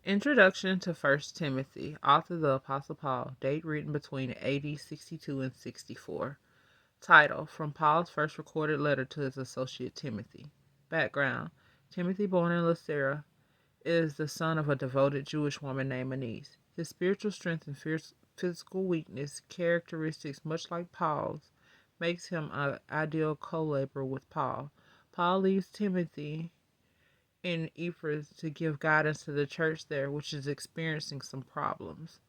Introduction to First Timothy. Author the Apostle Paul. Date written between AD 62 and 64. Title: From Paul's first recorded letter to his associate Timothy. Background: Timothy, born in Lystra, is the son of a devoted Jewish woman named Eunice. His spiritual strength and physical weakness, characteristics much like Paul's, makes him an ideal co-laborer with Paul. Paul leaves Timothy in Ephesus to give guidance to the church there, which is experiencing some problems.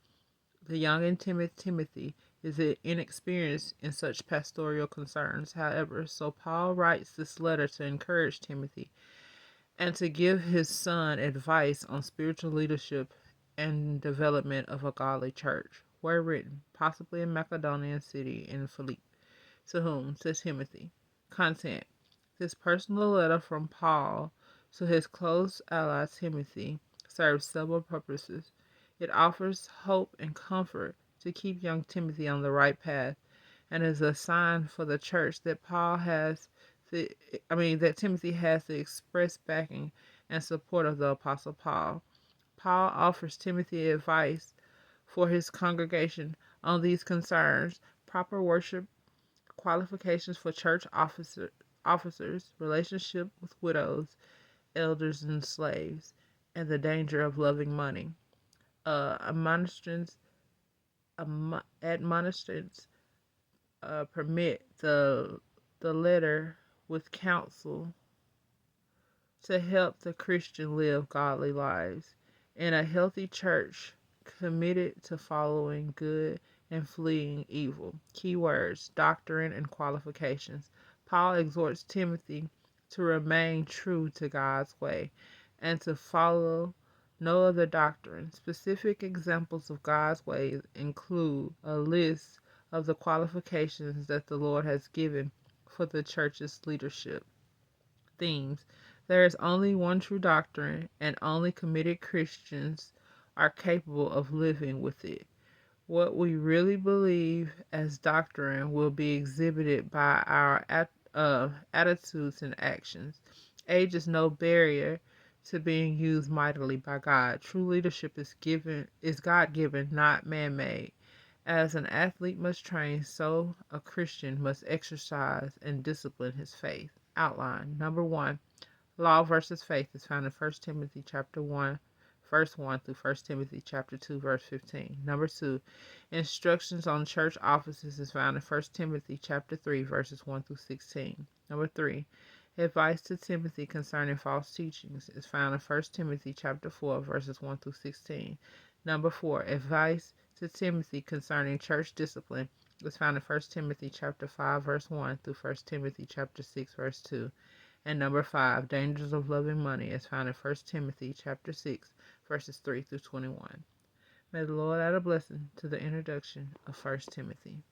The young and timid Timothy is inexperienced in such pastoral concerns, however, so Paul writes this letter to encourage Timothy and to give his son advice on spiritual leadership and development of a godly church. Where written, possibly in Macedonian city in Philippi. To whom? Says Timothy. Content: this personal letter from Paul to his close ally Timothy serves several purposes. It offers hope and comfort to keep young Timothy on the right path, and is a sign for the church that that Timothy has the express backing and support of the Apostle Paul. Paul offers Timothy advice for his congregation on these concerns: proper worship, qualifications for church officers, relationship with widows, elders, and slaves, and the danger of loving money. Admonishments permit the letter with counsel to help the Christian live godly lives in a healthy church committed to following good and fleeing evil. Keywords: doctrine and qualifications. Paul exhorts Timothy to remain true to God's way and to follow no other doctrine. Specific examples of God's ways include a list of the qualifications that the Lord has given for the church's leadership. Themes: there is only one true doctrine, and only committed Christians are capable of living with it. What we really believe as doctrine will be exhibited by our attitudes and actions. Age is no barrier to being used mightily by God. True leadership is God-given, not man-made. As an athlete must train, so a Christian must exercise and discipline his faith. Outline: Number 1. Law versus faith is found in 1 Timothy chapter 1, verse 1 through 1 Timothy chapter 2, verse 15. Number 2. Instructions on church offices is found in 1 Timothy chapter 3, verses 1 through 16. Number 3. Advice to Timothy concerning false teachings is found in 1 Timothy chapter 4, verses 1 through 16. Number 4. Advice to Timothy concerning church discipline is found in 1 Timothy chapter 5, verse 1 through 1 Timothy chapter 6, verse 2. And number 5, dangers of loving money, is found in 1 Timothy chapter 6, verses 3 through 21. May the Lord add a blessing to the introduction of 1 Timothy.